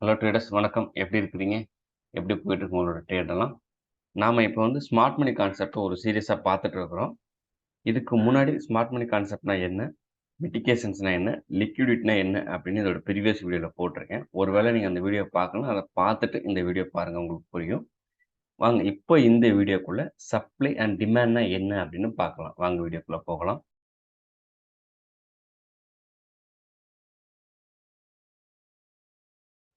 Hello traders வணக்கம். எப்படி இருக்கிறீங்க? எப்படி போயிட்டு இருக்கு உங்களோட ட்ரேடெல்லாம்? நாம இப்போ வந்து ஸ்மார்ட் மணி கான்செப்ட் ஒரு சீரியஸா பார்த்துட்டு இருக்கிறோம். இதுக்கு முன்னாடி ஸ்மார்ட் மணி கான்செப்ட்னா என்ன? மிட்டிகேஷன்ஸ்னா என்ன? லிக்விடிட்டினா என்ன? அப்படின்னு இதோட ப்ரீவியஸ் வீடியோல போட்டிருக்கேன். ஒருவேளை நீங்க அந்த வீடியோ பார்க்கணும். அதை பார்த்துட்டு இந்த வீடியோ பாருங்க உங்களுக்கு புரியும். வாங்க இப்போ இந்த வீடியோக்குள்ள சப்ளை அண்ட் டிமாண்ட்னா என்ன அப்படின்னு பார்க்கலாம். வாங்க வீடியோக்குள்ள போகலாம்.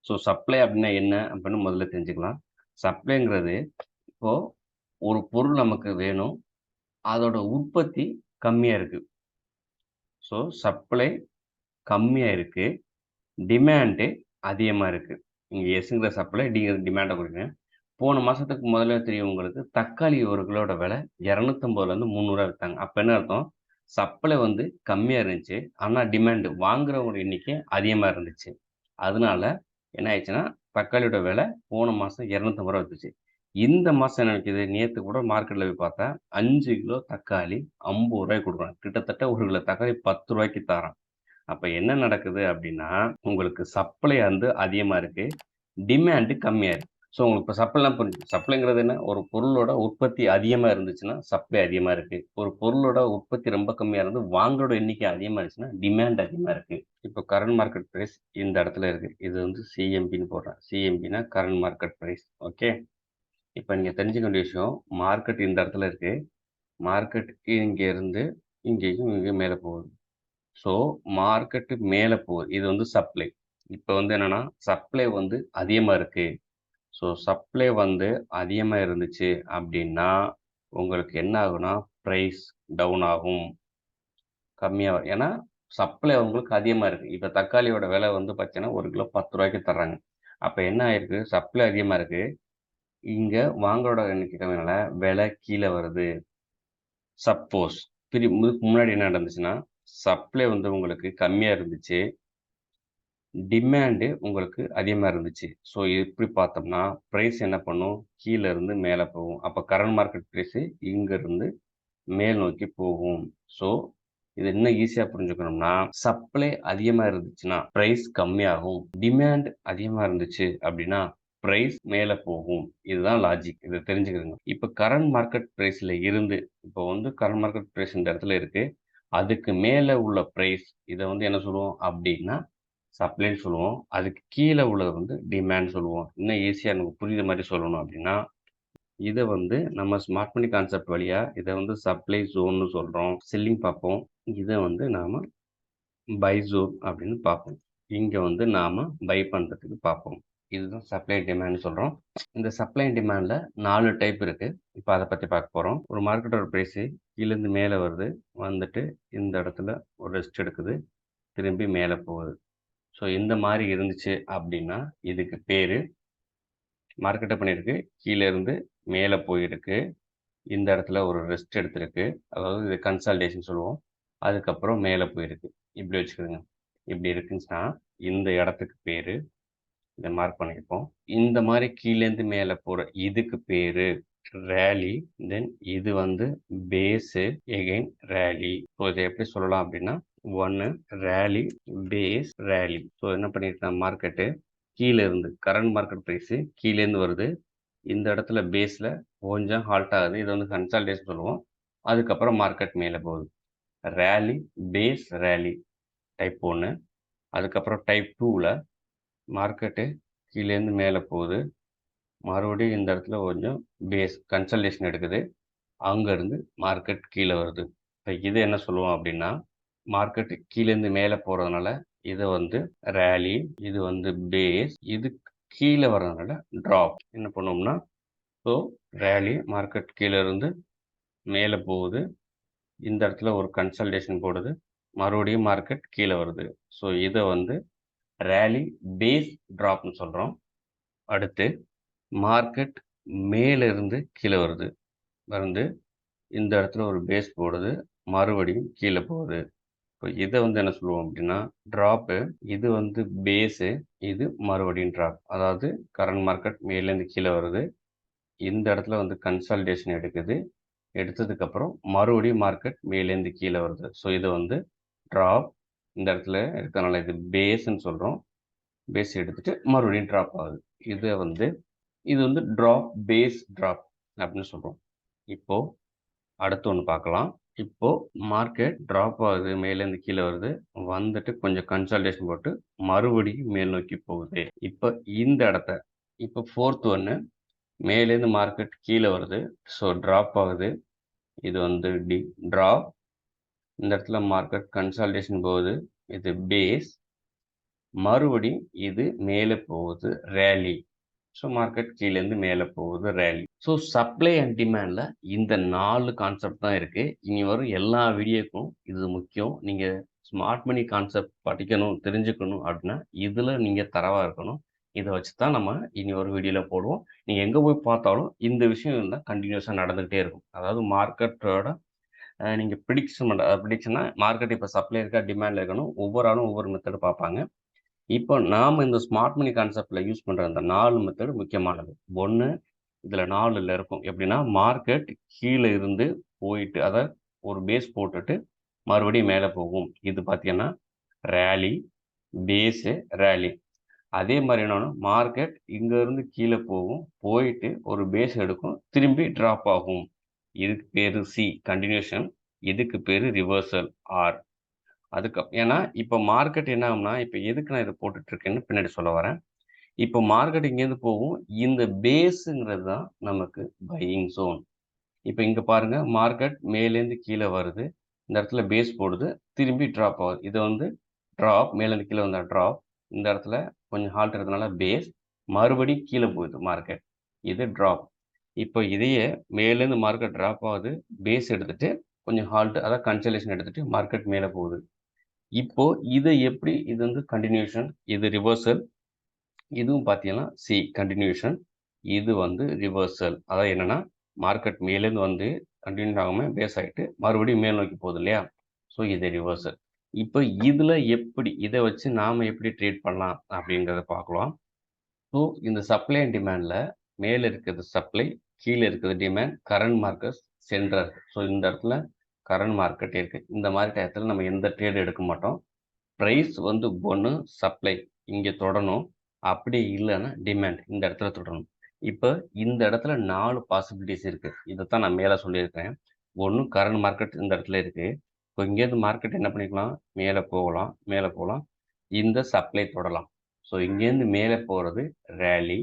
ஸோ சப்ளை அப்படின்னா என்ன அப்படின்னு முதல்ல தெரிஞ்சுக்கலாம். சப்ளைங்கிறது இப்போ ஒரு பொருள் நமக்கு வேணும். அதோட உற்பத்தி கம்மியா இருக்கு. ஸோ சப்ளை கம்மியா இருக்கு. டிமாண்டு அதிகமா இருக்கு. இங்க எஸ்ங்கிற சப்ளை, டிங்கிற டிமாண்ட குறிங்க. போன மாசத்துக்கு முதல்ல தெரியும் உங்களுக்கு, தக்காளி 1 கிலோட விலை ரூ. 250லேருந்து ரூ. 300 வித்தாங்க. அப்ப என்ன அர்த்தம்? சப்ளை வந்து கம்மியா இருந்துச்சு. ஆனா டிமாண்ட் வாங்குறவங்க எண்ணிக்கை அதிகமா இருந்துச்சு. அதனால என்ன ஆயிடுச்சுன்னா, தக்காளியோட விலை போன மாசம் ரூ. 250 வித்துச்சு. இந்த மாசம் என்ன விக்குது? நேத்து கூட மார்க்கெட்ல போய் பார்த்தா 5 கிலோ தக்காளி ரூ. 50 குடுக்குறான். கிட்டத்தட்ட 1 கிலோ தக்காளி ரூ. 10க்கு தரான். அப்ப என்ன நடக்குது அப்படின்னா, உங்களுக்கு சப்ளை வந்து அதிகமா இருக்கு. டிமாண்ட் கம்மியா இருக்கு. ஸோ உங்களுக்கு இப்ப சப்ளைலாம் புரிஞ்சுது. சப்ளைங்கிறது என்ன? ஒரு பொருளோட உற்பத்தி அதிகமா இருந்துச்சுன்னா, சப்ளை அதிகமா இருக்கு. ஒரு பொருளோட உற்பத்தி ரொம்ப கம்மியா இருந்து வாங்குறோட எண்ணிக்கை அதிகமா இருந்துச்சுன்னா, டிமாண்ட் அதிகமா இருக்கு. இப்போ கரண்ட் மார்க்கெட் பிரைஸ் இந்த இடத்துல இருக்கு. இது வந்து சிஎம்பின்னு போடுறேன். சிஎம்பின்னா கரண்ட் மார்க்கெட் பிரைஸ். ஓகே. இப்ப நீங்க தெரிஞ்சுக்க வேண்டிய விஷயம், மார்க்கெட் இந்த இடத்துல இருக்கு. மார்க்கெட் இங்க இருந்து இங்கேயும் இங்கேயும் மேல போகுது. ஸோ மார்க்கெட் மேல போகுது. இது வந்து சப்ளை. இப்ப வந்து என்னன்னா, சப்ளை வந்து அதிகமா இருக்கு. ஸோ சப்ளை வந்து அதிகமா இருந்துச்சு அப்படின்னா, உங்களுக்கு என்ன ஆகும்னா, பிரைஸ் டவுன் ஆகும். கம்மியா வரும். ஏன்னா, சப்ளை உங்களுக்கு அதிகமா இருக்கு. இப்ப தக்காளியோட விலை வந்து பார்த்தீங்கன்னா, 1 கிலோ ரூ. 10க்கு தர்றாங்க. அப்ப என்ன ஆயிருக்கு? சப்ளை அதிகமா இருக்கு. இங்க வாங்குறோட எண்ணிக்கை கம்மியால விலை கீழ வருது. சப்போஸ் இதுக்கு முன்னாடி என்ன நடந்துச்சுன்னா, சப்ளை வந்து உங்களுக்கு கம்மியா இருந்துச்சு. டிமாண்ட் உங்களுக்கு அதிகமா இருந்துச்சு. ஸோ இப்படி பார்த்தோம்னா, பிரைஸ் என்ன பண்ணும்? கீழ இருந்து மேல போகும். அப்ப கரண்ட் மார்க்கெட் பிரைஸ் இங்க இருந்து மேல் நோக்கி போகும். ஸோ இது இன்னும் ஈஸியா புரிஞ்சுக்கணும்னா, சப்ளை அதிகமா இருந்துச்சுன்னா, பிரைஸ் கம்மியாகும். டிமாண்ட் அதிகமா இருந்துச்சு அப்படின்னா, பிரைஸ் மேல போகும். இதுதான் லாஜிக். இத தெரிஞ்சுக்கங்க. இப்ப கரண்ட் மார்க்கெட் பிரைஸ்ல இருந்து இப்போ வந்து கரண்ட் மார்க்கெட் பிரைஸ் இந்த இடத்துல இருக்கு. அதுக்கு மேல உள்ள பிரைஸ் இத வந்து என்ன சொல்லுவோம் அப்படின்னா, சப்ளைன்னு சொல்லுவோம். அதுக்கு கீழ உள்ளது வந்து டிமாண்ட் சொல்லுவோம். இன்னும் ஈஸியா நமக்கு புரியிற மாரி சொல்லணும் அப்படின்னா, இத வந்து நம்ம ஸ்மார்ட் மணி கான்செப்ட் வழியா இத வந்து சப்ளை ஜோன்னு சொல்றோம். செல்லிங் பார்ப்போம். இத வந்து நாம பை ஜோன் அப்படின்னு பார்ப்போம். இங்க வந்து நாம பை பண்றதுக்கு பார்ப்போம். இதுதான் சப்ளை டிமாண்ட்னு சொல்றோம். இந்த சப்ளை அண்ட் டிமாண்ட்ல 4 டைப் இருக்கு. இப்ப அத பத்தி பார்க்க போறோம். ஒரு மார்க்கெட்டோட பிரைஸ் கீழ இருந்து மேல வருது. வந்துட்டு இந்த இடத்துல ஒரு ரெஸ்ட் எடுக்குது. திரும்பி மேல போகுது. ஸோ இந்த மாரி இருந்துச்சு அப்படின்னா, இதுக்கு பேரு மார்க்கெட் ஓப்பன் பண்ணியிருக்கு. கீழ இருந்து மேல போயிருக்கு. இந்த இடத்துல ஒரு ரெஸ்ட் எடுத்திருக்கு. அதாவது இது கன்சால்டேஷன் சொல்லுவோம். அதுக்கப்புறம் மேல போயிருக்கு. இப்படி வச்சுக்கோங்க. இப்படி இருக்குன்னுச்சுன்னா, இந்த இடத்துக்கு பேரு இத மார்க் பண்ணியிருப்போம். இந்த மாரி கீழேருந்து மேல போற இதுக்கு பேரு ரேலி. தென் இது வந்து பேஸு எகைன் ரேலி. ஸோ இத எப்படி சொல்லலாம் அப்படின்னா, 1 ரேலி, பேஸ், ரேலி. ஸோ என்ன பண்ணியிருக்கான் மார்க்கெட்டு கீழ இருந்து கரண்ட் மார்க்கெட் பிரைஸ் கீழேருந்து வருது. இந்த இடத்துல பேஸ்ல கொஞ்சம் ஹால்ட் ஆகுது. இது வந்து கன்சால்டேஷன் சொல்லுவோம். அதுக்கப்புறம் மார்க்கெட் மேல போகுது. Rally, base, rally type 1. அதுக்கப்புறம் டைப் 2ல மார்க்கெட்டு கீழேருந்து மேல போகுது. மறுபடியும் இந்த இடத்துல கொஞ்சம் பேஸ் கன்சல்டேஷன் எடுக்குது. அங்கருந்து மார்க்கெட் கீழ வருது. இப்ப இத என்ன சொல்லுவோம் அப்படின்னா, மார்க்கெட் கீழேருந்து மேல போறதுனால, இத வந்து ரேலி, இது வந்து பேஸ், இது கீழ வர்றதுனால ட்ராப். என்ன பண்ணுவோம்னா, ஸோ ரேலி மார்க்கெட் கீழ இருந்து மேல போகுது. இந்த இடத்துல ஒரு கன்சல்டேஷன் போடுது. மறுபடியும் மார்க்கெட் கீழ வருது. ஸோ இத வந்து ரேலி பேஸ் ட்ராப்ன்னு சொல்றோம். அடுத்து மார்க்கெட் மேல இருந்து கீழ வருது. வந்து இந்த இடத்துல ஒரு பேஸ் போடுது. மறுபடியும் கீழ போகுது. இப்ப இத வந்து என்ன சொல்லுவோம் அப்படின்னா, ட்ராப்பு. இது வந்து பேஸு. இது மறுபடியும் ட்ராப். அதாவது கரண்ட் மார்க்கெட் மேலேருந்து கீழ வருது. இந்த இடத்துல வந்து கன்சால்டேஷன் எடுக்குது. எடுத்ததுக்கப்புறம் மறுபடியும் மார்க்கெட் மேலேருந்து கீழ வருது. ஸோ இது வந்து ட்ராப். இந்த இடத்துல இருக்கனால இது பேஸ்ன்னு சொல்றோம். பேஸ் எடுத்துட்டு மறுபடியும் ட்ராப் ஆகுது. இது வந்து ட்ராப் பேஸ் ட்ராப் அப்படின்னு சொல்றோம். இப்போ அடுத்து ஒண்ணு பார்க்கலாம். இப்போ மார்க்கெட் ட்ராப் ஆகுது. மேலேருந்து கீழ வருது. வந்துட்டு கொஞ்சம் கன்சாலிடேஷன் போட்டு மறுபடியும் மேல் நோக்கி போகுது. இப்ப இந்த இடத்த இப்ப 4த் ஒண்ணு மேலேருந்து மார்க்கெட் கீழ வருது. ஸோ ட்ராப் ஆகுது. இது வந்து ட்ராப். இந்த இடத்துல மார்க்கெட் கன்சாலிடேஷன் போகுது. இது பேஸ். மறுபடியும் இது மேலே போகுது ரேலி. ஸோ மார்க்கெட் கீழேருந்து மேலே போகுது ரேலி. ஸோ சப்ளை அண்ட் டிமாண்டில் இந்த 4 கான்செப்ட் தான் இருக்குது. இனி வரும் எல்லா வீடியோக்கும் இது முக்கியம். நீங்கள் ஸ்மார்ட் மணி கான்செப்ட் படிக்கணும், தெரிஞ்சுக்கணும் அப்படின்னா இதில் நீங்கள் தரவாக இருக்கணும். இதை வச்சு தான் நம்ம இனி ஒரு வீடியோவில் போடுவோம். நீங்கள் எங்கே போய் பார்த்தாலும் இந்த விஷயம் இருந்தால் கண்டினியூஸாக நடந்துக்கிட்டே இருக்கும். அதாவது மார்க்கெட்டோட நீங்கள் ப்ரிடிக்ஷன்னா மார்க்கெட் இப்போ சப்ளை இருக்கா, டிமாண்டில் இருக்கணும். ஒவ்வொரு ஆளும் ஒவ்வொரு மெத்தடு பார்ப்பாங்க. இப்போ நாம இந்த ஸ்மார்ட் மணி கான்செப்ட்ல யூஸ் பண்ற அந்த 4 மெத்தட் முக்கியமானது. 1 இதுல 4ல இருக்கும். எப்படின்னா மார்க்கெட் கீழ இருந்து போயிட்டு ஒரு பேஸ் போட்டுட்டு மறுபடியும் மேல போகும். இது பார்த்தீங்கன்னா ரேலி, பேஸ், ரேலி. அதே மாதிரி என்னன்னா மார்க்கெட் இங்க இருந்து கீழ போகும். போயிட்டு ஒரு பேஸ் எடுக்கும். திரும்பி டிராப் ஆகும். இதுக்கு பேரு சி கன்டினியூஷன். இதுக்கு பேரு ரிவர்சல் ஆர். ஏன்னா இப்போ மார்க்கெட் என்ன ஆகும்னா, இப்போ எதுக்கு நான் இதை போட்டுட்டு இருக்கேன்னு பின்னாடி சொல்ல வரேன். இப்போ மார்க்கெட் இங்கேருந்து போகும். இந்த பேஸுங்கிறது தான் நமக்கு பையிங் ஜோன். இப்போ இங்க பாருங்க மார்க்கெட் மேலேருந்து கீழே வருது. இந்த இடத்துல பேஸ் போடுது. திரும்பி ட்ராப் ஆகுது. இது வந்து ட்ராப். மேலேருந்து கீழே வந்தா ட்ராப். இந்த இடத்துல கொஞ்சம் ஹால்ட் இருக்கிறதுனால பேஸ். மறுபடியும் கீழே போகுது மார்க்கெட். இது ட்ராப். இப்போ இதையே மேலேருந்து மார்க்கெட் ட்ராப் ஆகுது. பேஸ் எடுத்துட்டு கொஞ்சம் ஹால்ட் கன்சலேஷன் எடுத்துட்டு மார்க்கெட் மேலே போகுது. இப்போ இது வந்து கன்டினியூஷன், இது ரிவர்சல். இதுவும் பார்த்தீங்கன்னா கன்டினியூஷன். இது வந்து ரிவர்சல். அதாவது என்னன்னா மார்க்கெட் மேலேருந்து வந்து கண்டினியூ ஆகாம பேஸ் ஆகிட்டு மறுபடியும் மேல் நோக்கி போகுது இல்லையா? ஸோ இது ரிவர்சல். இப்போ இதில் இதை வச்சு நாம் எப்படி ட்ரேட் பண்ணலாம் அப்படிங்கிறத பார்க்கலாம். ஸோ இந்த சப்ளை அண்ட் டிமாண்டில் மேலே இருக்கிறது சப்ளை, கீழே இருக்கிறது demand, current market centre. So இந்த இடத்துல கரண்ட் மார்க்கெட் இருக்குது. இந்த மாதிரி டயத்தில் நம்ம எந்த ட்ரேட் எடுக்க மாட்டோம். ப்ரைஸ் வந்து ஒன்று சப்ளை இங்கே தொடணும். அப்படி இல்லைன்னா டிமாண்ட் இந்த இடத்துல தொடணும். இப்போ இந்த இடத்துல 4 பாசிபிலிட்டிஸ் இருக்குது. இதைத்தான் நான் மேலே சொல்லியிருக்கேன். ஒன்று கரண்ட் மார்க்கெட் இந்த இடத்துல இருக்குது. இப்போ இங்கேருந்து மார்க்கெட் என்ன பண்ணிக்கலாம், மேலே போகலாம், மேலே போகலாம். இந்த சப்ளை தொடலாம். ஸோ இங்கேருந்து மேலே போகிறது ரேலி,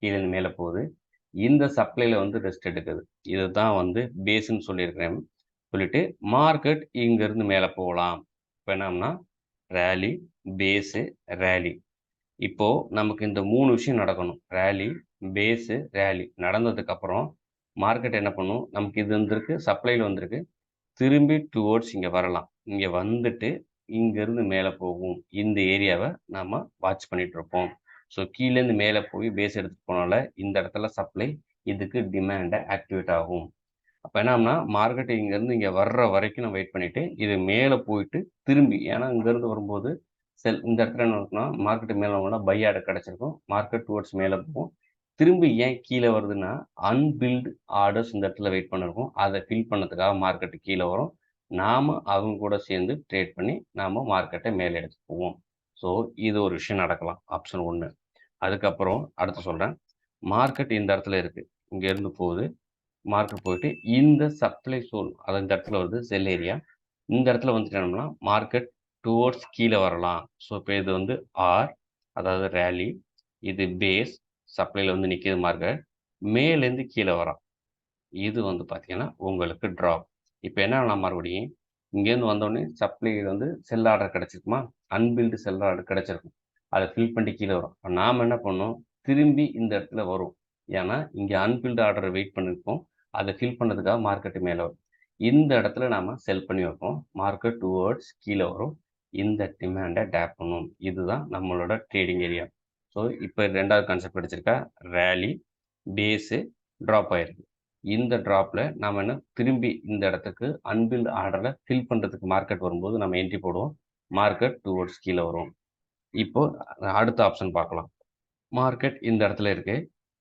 கீழேருந்து மேலே போகுது. இந்த சப்ளையில் வந்து ரெஸ்ட் எடுக்குது. இதுதான் வந்து பேஸ்ன்னு சொல்லியிருக்கிறேன். சொல்லிட்டு மார்க்கெட் இங்கேருந்து மேலே போகலாம். இப்போ என்னன்னா ரேலி, பேஸு, ரேலி. இப்போ நமக்கு இந்த 3 விஷயம் நடக்கணும். ரேலி, பேஸு, ரேலி நடந்ததுக்கப்புறம் மார்க்கெட் என்ன பண்ணும், நமக்கு இது வந்திருக்கு, சப்ளைல வந்திருக்கு. திரும்பி டுவர்ட்ஸ் இங்க வரலாம். இங்க வந்துட்டு இங்கேருந்து மேலே போகும். இந்த ஏரியாவை நாம வாட்ச் பண்ணிட்டு இருப்போம். ஸோ கீழேருந்து மேலே போய் பேஸ் எடுத்துட்டு போனால இந்த இடத்துல சப்ளை, இதுக்கு டிமாண்டை ஆக்டிவேட் ஆகும். அப்போ என்னன்னா மார்க்கெட் இங்கேருந்து இங்கே வர்ற வரைக்கும் நம்ம வெயிட் பண்ணிட்டு இது மேலே போயிட்டு திரும்பி, ஏன்னா இங்கேருந்து வரும்போது இந்த இடத்துல என்ன இருக்குன்னா மார்க்கெட் மேலே போனா பை ஆர்டர் கிடைச்சிருக்கும். மார்க்கெட் டுவர்ட்ஸ் மேலே போகும். திரும்பி ஏன் கீழே வருதுன்னா அன்பில்டு ஆர்டர்ஸ் இந்த இடத்துல வெயிட் பண்ணிருக்கோம். அதை ஃபில் பண்ணதுக்காக மார்க்கெட் கீழே வரும். நாம அவங்க கூட சேர்ந்து ட்ரேட் பண்ணி நாம மார்க்கெட்டை மேலே எடுத்து போவோம். ஸோ இது ஒரு விஷயம் நடக்கலாம். ஆப்ஷன் 1. அதுக்கப்புறம் அடுத்து சொல்றேன். மார்க்கெட் இந்த இடத்துல இருக்கு. இங்க இருந்து போகுது. மார்க்கெட் போயிட்டு இந்த சப்ளை சோன் இந்த இடத்துல வருது செல் ஏரியா. இந்த இடத்துல வந்துட்டோம்னா மார்க்கெட் டுவர்ட்ஸ் கீழே வரலாம். ஸோ இப்போ இது வந்து ஆர், அதாவது ரேலி. இது பேஸ், சப்ளைல வந்து நிற்கிது மார்க்கெட். மேலேருந்து கீழே வரான். இது வந்து பார்த்தீங்கன்னா உங்களுக்கு ட்ராப். இப்போ என்ன மறுபடியும் இங்கேருந்து வந்தோடனே சப்ளை வந்து செல் ஆர்டர் கிடச்சிருக்குமா, அன்பில்டு செல் ஆர்டர் கிடச்சிருக்கும். அதை ஃபில் பண்ணி கீழே வரும். இப்போ நாம் என்ன பண்ணோம், திரும்பி இந்த இடத்துல வரும். ஏன்னா இங்கே அன்பில்டு ஆர்டரை வெயிட் பண்ணியிருப்போம். அதை ஃபில் பண்ணதுக்காக மார்க்கெட்டு மேலே வரும். இந்த இடத்துல நாம் செல் பண்ணி வைப்போம். மார்க்கெட் டுவர்ட்ஸ் கீழே வரும். இந்த டிமாண்டை டேப் பண்ணும். இதுதான் நம்மளோட ட்ரேடிங் ஏரியா. ஸோ இப்போ 2வது கான்செப்ட் படிச்சிருக்கா, ரேலி, பேஸு, ட்ராப் ஆயிருக்கு. இந்த ட்ராப்ல நாம திரும்பி இந்த இடத்துக்கு அன்பில்ட் ஆர்டரை ஃபில் பண்ணுறதுக்கு மார்க்கெட் வரும்போது நம்ம என்ட்ரி போடுவோம். மார்க்கெட் டுவர்ட்ஸ் கீழே வரும். இப்போ அடுத்த ஆப்ஷன் பார்க்கலாம். மார்க்கெட் இந்த இடத்துல இருக்கு.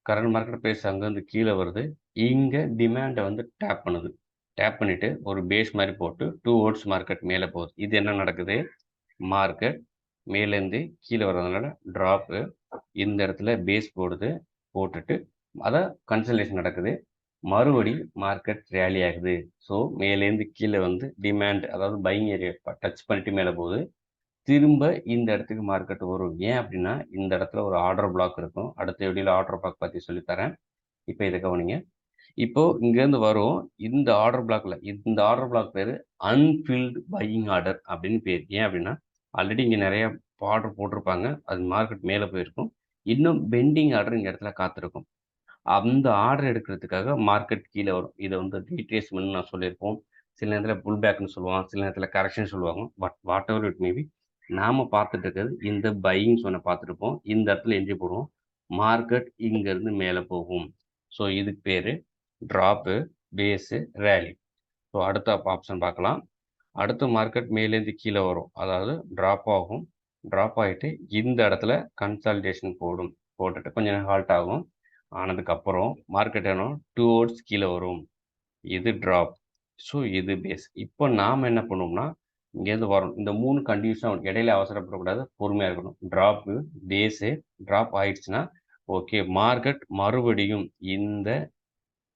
கரண்ட் மார்க்கெட் ப்ரைஸ் அங்கேருந்து கீழே வருது. இங்கே டிமாண்டை வந்து டேப் பண்ணுது. டேப் பண்ணிட்டு ஒரு பேஸ் மாதிரி போட்டு டுவர்ட்ஸ் மார்க்கெட் மேலே போகுது. இது என்ன நடக்குது, மார்க்கெட் மேலேருந்து கீழே வர்றதுனால ட்ராப்பு. இந்த இடத்துல பேஸ் போடுது. போட்டுட்டு அத கன்சல்டேஷன் நடக்குது. மறுபடி மார்க்கெட் ரேலி ஆகுது. ஸோ மேலேருந்து கீழே வந்து டிமாண்ட் அதாவது பையிங் ஏரியா டச் பண்ணிட்டு மேலே போகுது. திரும்ப இந்த இடத்துக்கு மார்க்கெட் வரும். ஏன் அப்படின்னா இந்த இடத்துல ஒரு ஆர்டர் பிளாக் இருக்கும். அடுத்த வீடியோல ஆர்டர் பிளாக் பத்தி சொல்லித் தரேன். இப்ப இத கவனிங்க. இப்போ இங்கேருந்து வரும். இந்த ஆர்டர் பிளாக் பேரு அன்ஃபில்டு பையிங் ஆர்டர் அப்படின்னு பேரு. ஏன் அப்படின்னா ஆல்ரெடி இங்க நிறைய ஆர்டர் போட்டிருப்பாங்க. அது மார்க்கெட் மேல போயிருக்கும். இன்னும் பெண்டிங் ஆர்டர் இந்த இடத்துல காத்திருக்கும். அந்த ஆர்டர் எடுக்கிறதுக்காக மார்க்கெட் கீழ வரும். இத வந்து ரீட்ரேஸ்மென்ட்னு நான் சொல்லியிருப்போம். சில நேரத்துல புல் பேக்ன்னு சொல்லுவான். சில நேரத்துல கரெக்ஷன் சொல்லுவாங்க. But what ever it may be நாம பார்த்துட்டு இருக்கிறது இந்த பையிங் ஜோன பார்த்துருப்போம். இந்த இடத்துல என்ட்ரி போடுவோம். மார்க்கெட் இங்க இருந்து மேல போகும். ஸோ இதுக்கு பேரு டிராப்பு, பேஸு, ரேலி. ஸோ அடுத்த ஆப்ஷன் பார்க்கலாம். அடுத்த மார்க்கெட் மேலேருந்து கீழ வரும். அதாவது டிராப் ஆகும். டிராப் ஆயிட்டு இந்த இடத்துல கன்சாலிடேஷன் போடும். போட்டுட்டு கொஞ்ச நேரம் ஹால்ட் ஆகும். ஆனதுக்கப்புறம் மார்க்கெட் என்ன டுவர்ட்ஸ் கீழ வரும். இது டிராப். ஸோ இது பேஸ். இப்போ நாம என்ன பண்ணுவோம்னா, இங்கேருந்து வரோம். இந்த 3 கண்டிஷன் இடையில அவசரப்படக்கூடாது. பொறுமையா இருக்கணும். டிராப்பு, பேஸு, டிராப் ஆயிடுச்சுன்னா, ஓகே மார்க்கெட் மறுபடியும் இந்த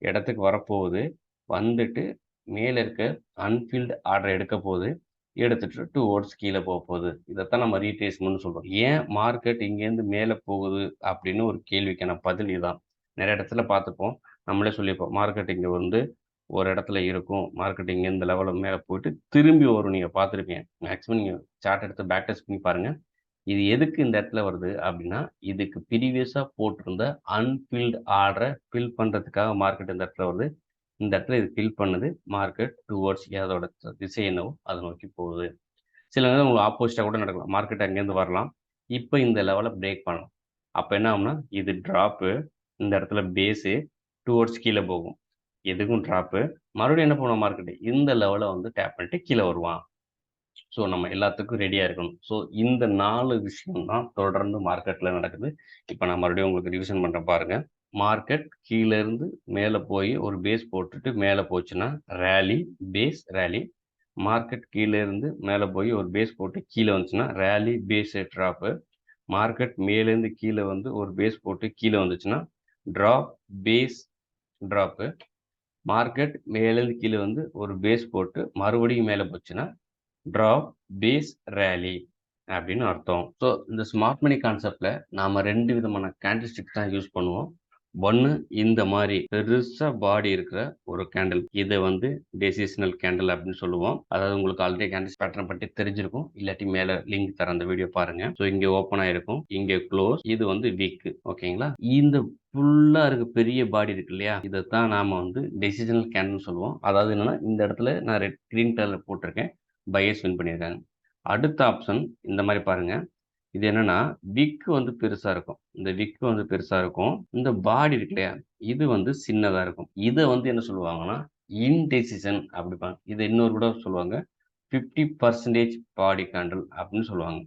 இடத்துக்கு வரப்போகுது. வந்துட்டு மேல இருக்க அன்ஃபில்ட் ஆர்டர் எடுக்க போகுது. எடுத்துட்டு டுவர்ட்ஸ் கீழ போகுது. இதைத்தான் நம்ம ரீட்ரேஸ்மென்ட்னு சொல்றோம். ஏன் மார்க்கெட் இங்கேருந்து மேல போகுது அப்படின்னு ஒரு கேள்விக்கான பதில் இதான். நிறைய இடத்துல பார்த்துப்போம். நம்மளே சொல்லியிருப்போம். மார்க்கெட் இங்க வந்து ஒரு இடத்துல இருக்கும். மார்க்கெட் இங்க இந்த லெவல்ல மேல போயிட்டு திரும்பி வரும். நீங்க பார்த்துருப்பீங்க. மேக்ஸிமம் நீங்க சார்ட் எடுத்து பேக் டெஸ்ட் பண்ணி பாருங்க. இது எதுக்கு இந்த இடத்துல வருது அப்படின்னா, இதுக்கு ப்ரீவியஸா போட்டிருந்த அன்ஃபில்ட் ஆர்டர ஃபில் பண்றதுக்காக மார்க்கெட் இந்த இடத்துல வருது. இந்த இடத்துல இது ஃபில் பண்ணுது. மார்க்கெட் டுவர்ட்ஸ் அதோட திசை என்னவோ அதை நோக்கி போகுது. சில நேரம் உங்களுக்கு ஆப்போசிட்டா கூட நடக்கலாம். மார்க்கெட் அங்கேருந்து வரலாம். இப்ப இந்த லெவல பிரேக் பண்ணலாம். அப்ப என்ன ஆகும்னா, இது டிராப்பு. இந்த இடத்துல பேஸு டுவர்ட்ஸ் கீழ போகும். இதுக்கும் டிராப்பு. மறுபடியும் என்ன பண்ணுவான் மார்க்கெட்? இந்த லெவல வந்து டேப் பண்ணிட்டு கீழ வருவான். ஸோ நம்ம எல்லாத்துக்கும் ரெடியா இருக்கணும். ஸோ இந்த 4 விஷயம் தான் தொடர்ந்து மார்க்கெட்ல நடக்குது. இப்ப நான் மறுபடியும் உங்களுக்கு ரிவிஷன் பண்றேன் பாருங்க. மார்க்கெட் கீழ இருந்து மேல போய் ஒரு பேஸ் போட்டுட்டு மேல போச்சுன்னா ரேலி, பேஸ், ரேலி. மார்க்கெட் கீழ இருந்து மேல போய் ஒரு பேஸ் போட்டு கீழ வந்துச்சுன்னா ரேலி, பேஸ், டிராப்பு. மார்க்கெட் மேலேருந்து கீழ வந்து ஒரு பேஸ் போட்டு கீழ வந்துச்சுன்னா டிராப், பேஸ், டிராப்பு. மார்க்கெட் மேலேருந்து கீழ வந்து ஒரு பேஸ் போட்டு மறுபடியும் மேல போச்சுன்னா டிராப், பேஸ், ரேலி அப்படின்னு அர்த்தம். ஸோ இந்த ஸ்மார்ட் மணி கான்செப்ட்ல நாம 2 விதமான கேண்டில்ஸ்டிக் தான் யூஸ் பண்ணுவோம். ஒண்ணு இந்த மாதிரி பெருசா பாடி இருக்கிற ஒரு கேண்டில். இதை வந்து டெசிஷனல் கேண்டில் அப்படின்னு சொல்லுவோம். அதாவது உங்களுக்கு ஆல்ரெடி கேண்டில்ஸ் பேட்டர்ன் பற்றி தெரிஞ்சிருக்கும். இல்லாட்டி மேல லிங்க் தர அந்த வீடியோ பாருங்க. ஸோ இங்க ஓப்பன் ஆயிருக்கும், இங்க க்ளோஸ். இது வந்து வீக். ஓகேங்களா? இந்த ஃபுல்லா இருக்க பெரிய பாடி இருக்கு இல்லையா? இதைத்தான் நாம வந்து டெசிஷனல் கேண்டில் சொல்லுவோம். அதாவது என்னன்னா இந்த இடத்துல நான் கிரீன் கலர் போட்டிருக்கேன். பையர்ஸ் வின் பண்ணியிருக்காங்க. அடுத்த ஆப்ஷன் இந்த மாதிரி பாருங்க. இது என்னன்னா விக் வந்து பெருசா இருக்கும். இந்த விக் வந்து பெருசா இருக்கும். இந்த பாடி இருக்கு இல்லையா? இது வந்து சின்னதா இருக்கும். இத வந்து என்ன சொல்லுவாங்கன்னா இன்டெசிஷன் அப்படிம்பாங்க. இத இன்னொரு கூட சொல்லுவாங்க 50% பாடி கேண்டில் அப்படின்னு சொல்லுவாங்க.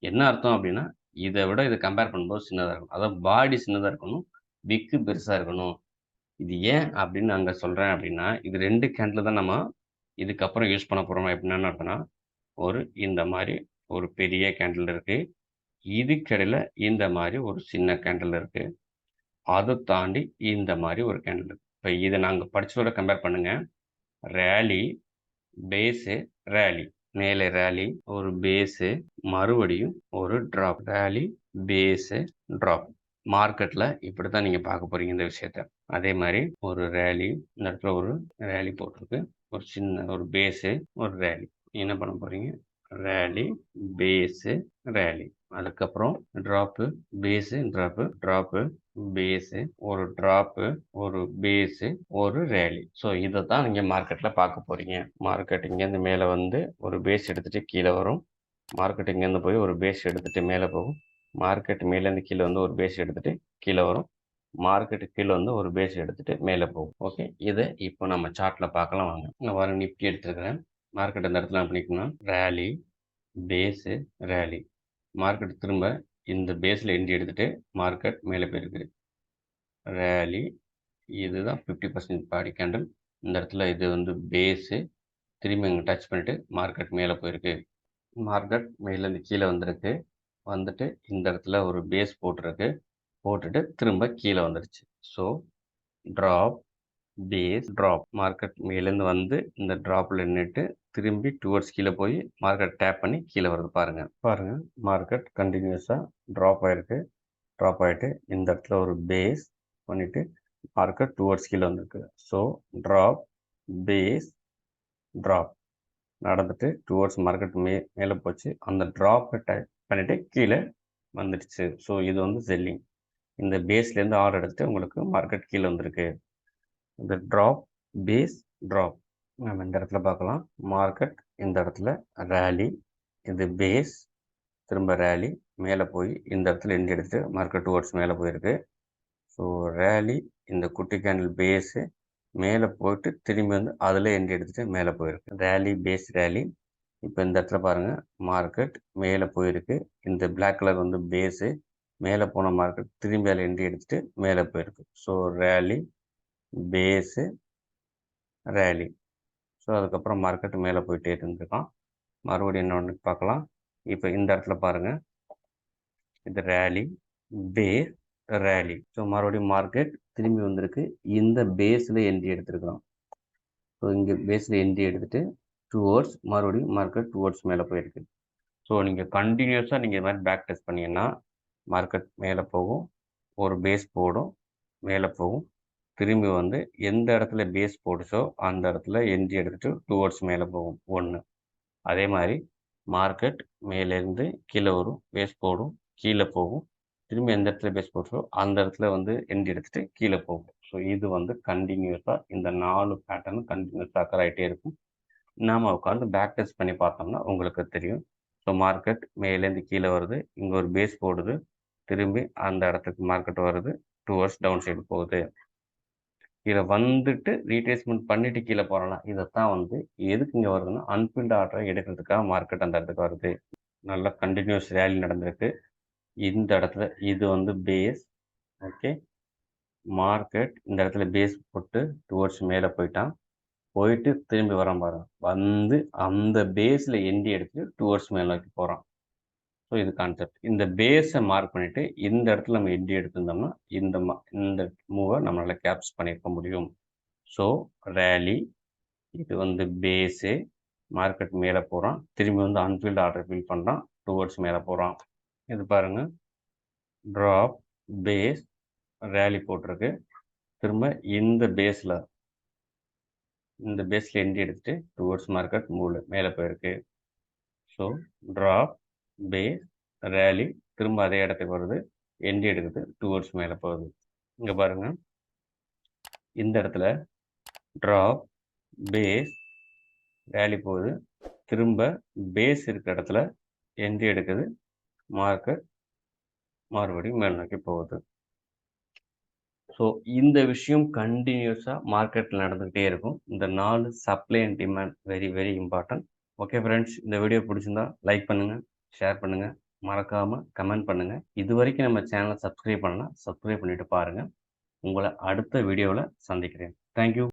என்ன அர்த்தம் அப்படின்னா இதை விட இதை கம்பேர் பண்ணும்போது சின்னதா இருக்கும். அதாவது பாடி சின்னதா இருக்கணும், விக்கு பெருசா இருக்கணும். இது ஏன் அப்படின்னு அங்க சொல்றேன் அப்படின்னா இது 2 கேண்டில் தான் நம்ம இதுக்கப்புறம் யூஸ் பண்ண போறோம். எப்படின்னு அர்த்தம்னா ஒரு இந்த மாதிரி ஒரு பெரிய கேண்டில் இருக்கு. இதுக்கிடையில இந்த மாதிரி ஒரு சின்ன கேண்டில் இருக்கு. அதை தாண்டி இந்த மாதிரி ஒரு கேண்டில் இருக்கு. இப்போ இதை நாங்க படிச்சதோட கம்பேர் பண்ணுங்க. Rally, base, rally. மேலே ரேலி, ஒரு பேஸு, மறுபடியும் ஒரு டிராப். Rally, base, drop. மார்க்கெட்ல இப்படித்தான் நீங்க பார்க்க போறீங்க இந்த விஷயத்த. அதே மாதிரி ஒரு ரேலி, இந்த இடத்துல ஒரு ரேலி போட்டிருக்கு. ஒரு சின்ன ஒரு பேஸு, ஒரு ரேலி. என்ன பண்ண போறீங்க? Rally, base, rally. அதுக்கப்புறம் drop, base, drop, drop, base, ஒரு டிராப்பு, ஒரு பேஸு, ஒரு ரேலி. ஸோ இதை தான் நீங்க மார்க்கெட்ல பார்க்க போறீங்க. மார்க்கெட் இங்கேருந்து மேலே வந்து ஒரு பேஸ் எடுத்துட்டு கீழே வரும். மார்க்கெட் இங்கேருந்து போய் ஒரு பேஸ் எடுத்துட்டு மேலே போகும். மார்க்கெட் மேலேருந்து கீழே வந்து ஒரு பேஸ் எடுத்துட்டு கீழே வரும். மார்க்கெட் கீழே வந்து ஒரு பேஸ் எடுத்துட்டு மேலே போகும். ஓகே, இதை இப்போ நம்ம சார்ட்ல பார்க்கலாம் வாங்க. நான் வர நிப்டி எடுத்துருக்கிறேன். மார்க்கெட் இந்த இடத்துல பண்ணிக்கணும் ரேலி, பேஸு, ரேலி. மார்க்கெட் திரும்ப இந்த பேஸில் என்ட்ரி எடுத்துட்டு மார்க்கெட் மேலே போயிருக்கு. ரேலி, இதுதான் 50% பாடி கேண்டில். இந்த இடத்துல இது வந்து பேஸு, திரும்பி இங்கே டச் பண்ணிட்டு மார்க்கெட் மேலே போயிருக்கு. மார்க்கெட் மேலேருந்து கீழே வந்திருக்கு. வந்துட்டு இந்த இடத்துல ஒரு பேஸ் போட்டிருக்கு. போட்டுட்டு திரும்ப கீழே வந்துருச்சு. So drop, base, drop. Market மேலேருந்து வந்து இந்த ட்ராப்பில் நின்னுட்டு திரும்பி டுவர்ட்ஸ் கீழே போய் மார்க்கெட் டேப் பண்ணி கீழே வருது பாருங்க. பாருங்க மார்க்கெட் கண்டினியூஸாக ட்ராப் ஆயிருக்கு. ட்ராப் ஆகிட்டு இந்த இடத்துல ஒரு பேஸ் பண்ணிட்டு மார்க்கெட் டுவர்ட்ஸ் கீழே வந்திருக்கு. ஸோ ட்ராப், பேஸ், ட்ராப் நடந்துட்டு டுவர்ட்ஸ் மார்க்கெட் மேலே போச்சு. அந்த ட்ராப்பை டைப் பண்ணிட்டு கீழே வந்துடுச்சு. ஸோ இது வந்து செல்லிங். இந்த பேஸ்லேருந்து ஆர்டர் எடுத்துட்டு உங்களுக்கு மார்க்கெட் கீழே வந்திருக்கு. இந்த ட்ராப், பேஸ், ட்ராப் நம்ம இந்த இடத்துல பார்க்கலாம். மார்க்கெட் இந்த இடத்துல ரேலி, இது பேஸ், திரும்ப ரேலி மேலே போய் இந்த இடத்துல எண்ட் எடுத்துட்டு மார்க்கெட் டுவர்ட்ஸ் மேலே போயிருக்கு. ஸோ ரேலி, இந்த குட்டி கேண்டில் பேஸு மேலே போயிட்டு திரும்பி வந்து அதில் எண்ட் எடுத்துட்டு மேலே போயிருக்கு. Rally, base, rally. இப்போ இந்த இடத்துல பாருங்கள் மார்க்கெட் மேலே போயிருக்கு. இந்த பிளாக் கலர் வந்து பேஸு மேலே போன மார்க்கெட் திரும்பி அதில் என்ட்ரி எடுத்துட்டு மேலே போயிருக்கு. So rally, base, rally. So அதுக்கப்புறம் மார்க்கெட் மேலே போயிட்டே இருந்திருக்கான். மறுபடியும் என்ன பார்க்கலாம். இப்போ இந்த இடத்துல பாருங்கள் இது ரேலி, பேஸ், ரேலி. ஸோ மறுபடியும் மார்க்கெட் திரும்பி வந்திருக்கு. இந்த பேஸில் என்ட்ரி எடுத்துருக்கிறோம். ஸோ இங்கே பேஸில் என்ட்ரி எடுத்துகிட்டு டுவோர்ட்ஸ் மறுபடியும் மார்க்கெட் டுவோர்ட்ஸ் மேலே போயிருக்கு. ஸோ நீங்கள் கண்டினியூஸாக நீங்கள் இது மாதிரி பேக் டெஸ்ட் பண்ணிங்கன்னா மார்க்கெட் மேலே போகும், ஒரு பேஸ் போடும், மேலே போகும், திரும்பி வந்து எந்த இடத்துல பேஸ் போடுச்சோ அந்த இடத்துல என்ட்ரி எடுத்துகிட்டு டுவோர்ட்ஸ் மேலே போகும் ஒன்று. அதே மாதிரி மார்க்கெட் மேலேருந்து கீழே வரும், பேஸ் போடும், கீழே போகும், திரும்பி எந்த இடத்துல பேஸ் போடுச்சோ அந்த இடத்துல வந்து என்ட்ரி எடுத்துகிட்டு கீழே போகும். ஸோ இது வந்து கண்டினியூஸாக இந்த 4 பேட்டர்னும் கண்டினியூஸாக அக்கர் ஆகிட்டே இருக்கும். நாம் உட்காந்து பேக் டெஸ்ட் பண்ணி பார்த்தோம்னா உங்களுக்கு தெரியும். ஸோ மார்க்கெட் மேலேருந்து கீழே வருது, இங்கே ஒரு பேஸ் போடுது, திரும்பி அந்த இடத்துக்கு மார்க்கெட் வருது, டுவர்ட்ஸ் டவுன் சைடு போகுது. இதை வந்துட்டு ரீட்ரேஸ்மெண்ட் பண்ணிட்டு கீழே போகலாம். இதைத்தான் வந்து எதுக்கு இங்கே வருதுன்னா அன்பில்ட் ஆர்டரை எடுக்கிறதுக்காக மார்க்கெட் அந்த இடத்துக்கு வருது. நல்லா கண்டினியூஸ் ரேலி நடந்திருக்கு. இந்த இடத்துல இது வந்து பேஸ். ஓகே, மார்க்கெட் இந்த இடத்துல பேஸ் போட்டு டுவர்ட்ஸ் மேலே போயிட்டான். போயிட்டு திரும்பி வரான் பாருங்க. வந்து அந்த பேஸில் என்ட்ரி எடுத்து டுவர்ட்ஸ் மேலே நோக்கி போகிறான். ஸோ இது கான்செப்ட். இந்த பேஸை மார்க் பண்ணிவிட்டு இந்த இடத்துல நம்ம என்ட்ரி எடுத்திருந்தோம்னா இந்த மூவை நம்மளால் கேப்ஸ் பண்ணியிருக்க முடியும். ஸோ ரேலி, இது வந்து பேஸு, மார்க்கெட் மேலே போகிறான், திரும்பி வந்து அன்ஃபீல்டு ஆர்டர் ஃபில் பண்ணுறான், டுவர்ட்ஸ் மேலே போகிறான். இது பாருங்கள் ட்ராப், பேஸ், ரேலி போட்டிருக்கு. திரும்ப இந்த பேஸில் என்ட்ரி எடுத்துட்டு டுவர்ட்ஸ் மார்க்கெட் மேலே போயிருக்கு. ஸோ ட்ராப், பேஸ், ரேலி, திரும்ப அதே இடத்துக்கு வருது, என்ட்ரி எடுக்குது, டுவர்ட்ஸ் மேலே போகுது. இங்கே பாருங்கள் இந்த இடத்துல ட்ராப், பேஸ், ரேலி போகுது, திரும்ப பேஸ் இருக்கிற இடத்துல என்ட்ரி எடுக்குது, மார்க்கெட் மறுபடியும் மேல் நோக்கி போகுது. ஸோ இந்த விஷயம் கண்டினியூஸாக மார்க்கெட்டில் நடந்துக்கிட்டே இருக்கும். இந்த 4 supply and demand very very important. Okay friends, இந்த வீடியோ பிடிச்சிருந்தா லைக் பண்ணுங்கள், ஷேர் பண்ணுங்கள், மறக்காமல் கமெண்ட் பண்ணுங்கள். இது வரைக்கும் நம்ம சேனலை சப்ஸ்கிரைப் பண்ணலாம், சப்ஸ்கிரைப் பண்ணிவிட்டு பாருங்கள். உங்களை அடுத்த வீடியோவில் சந்திக்கிறேன். தேங்க்யூ.